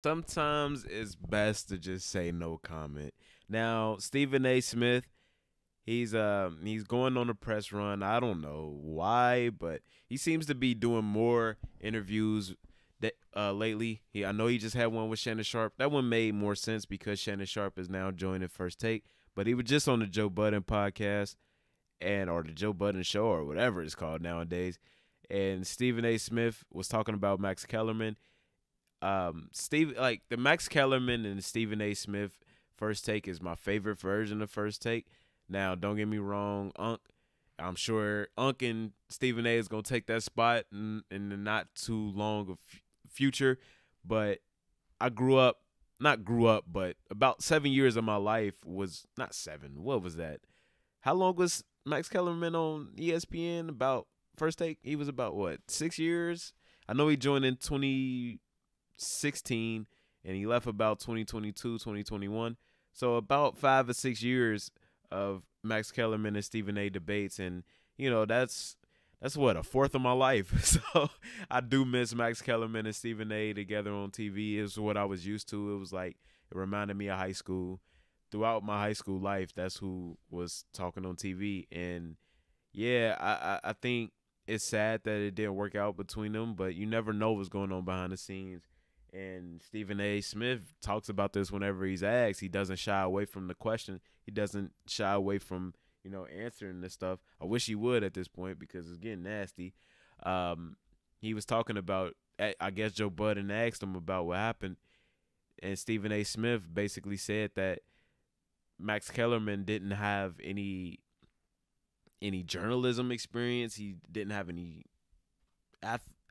Sometimes it's best to just say no comment. Now, Stephen A. Smith, he's going on a press run. I don't know why, but he seems to be doing more interviews that lately. I know he just had one with Shannon Sharp. That one made more sense because Shannon Sharp is now joining First Take. But he was just on the Joe Budden podcast and or the Joe Budden show or whatever it's called nowadays. And Stephen A. Smith was talking about Max Kellerman. Steve, like the Max Kellerman and Stephen A. Smith First Take is my favorite version of First Take. Now, don't get me wrong, Unc. I'm sure Unc and Stephen A. is gonna take that spot in the not too long of future. But I not grew up, but about 7 years of my life was not seven. What was that? How long was Max Kellerman on ESPN? About First Take? He was about what, 6 years? I know he joined in 2016 and he left about 2022, 2021. So about 5 or 6 years of Max Kellerman and Stephen A. debates, and that's what, a fourth of my life. So I do miss Max Kellerman and Stephen A. together on TV. Is what I was used to. It was like it reminded me of high school. Throughout my high school life, that's who was talking on TV, and yeah, I think it's sad that it didn't work out between them, but you never know what's going on behind the scenes. And Stephen A. Smith talks about this whenever he's asked. He doesn't shy away from the question. He doesn't shy away from answering this stuff. I wish he would at this point because it's getting nasty. He was talking about. I guess Joe Budden asked him about what happened, and Stephen A. Smith basically said that Max Kellerman didn't have any journalism experience. He didn't have any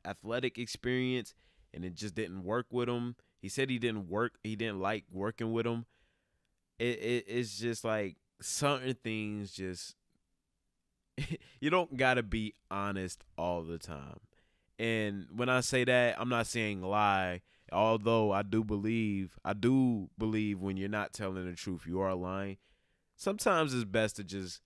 athletic experience, and it just didn't work with him. He said he didn't work. He didn't like working with him. It's just like certain things. Just you don't gotta be honest all the time. And when I say that, I'm not saying lie. Although I do believe when you're not telling the truth, you are lying. Sometimes it's best to just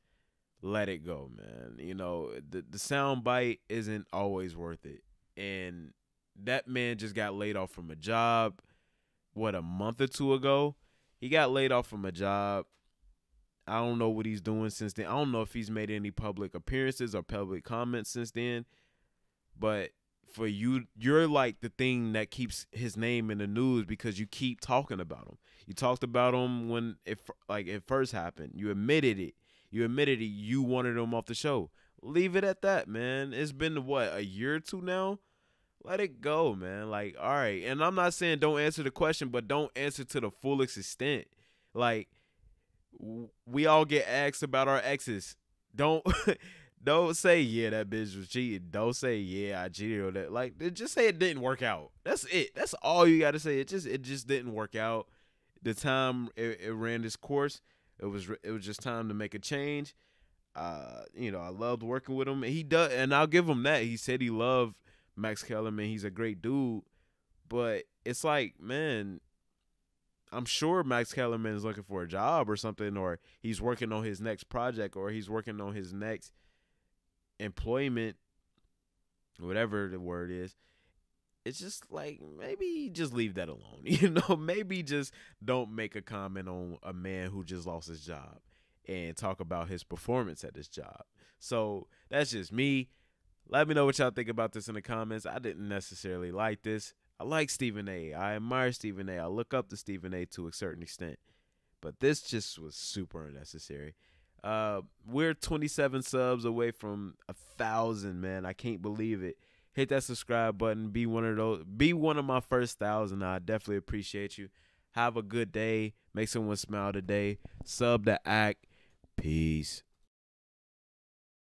let it go, man. The sound bite isn't always worth it. And that man just got laid off from a job, what, a month or two ago? He got laid off from a job. I don't know what he's doing since then. I don't know if he's made any public appearances or public comments since then. But for you, you're like the thing that keeps his name in the news because you keep talking about him. You talked about him when it first happened. You admitted it. You wanted him off the show. Leave it at that, man. It's been what, a year or two now? Let it go, man. Like, all right. And I'm not saying don't answer the question, but don't answer to the fullest extent. Like, we all get asked about our exes. Don't don't say yeah that bitch was cheating. Don't say yeah I cheated or that. Like, just say it didn't work out. That's it. That's all you got to say. It just didn't work out. The time it ran its course. It was just time to make a change. I loved working with him. And he does, and I'll give him that. He said he loved Max Kellerman. He's a great dude. But it's like, man, I'm sure Max Kellerman is looking for a job or something, or he's working on his next project, or he's working on his next employment, whatever the word is. It's just like, maybe just leave that alone. Maybe just don't make a comment on a man who just lost his job and talk about his performance at this job. So that's just me. Let me know what y'all think about this in the comments. I didn't necessarily like this. I like Stephen A. I admire Stephen A. I look up to Stephen A. to a certain extent. But this just was super unnecessary. We're 27 subs away from 1,000, man. I can't believe it. Hit that subscribe button. Be one of my first 1,000. I definitely appreciate you. Have a good day. Make someone smile today. Sub to Act. Peace.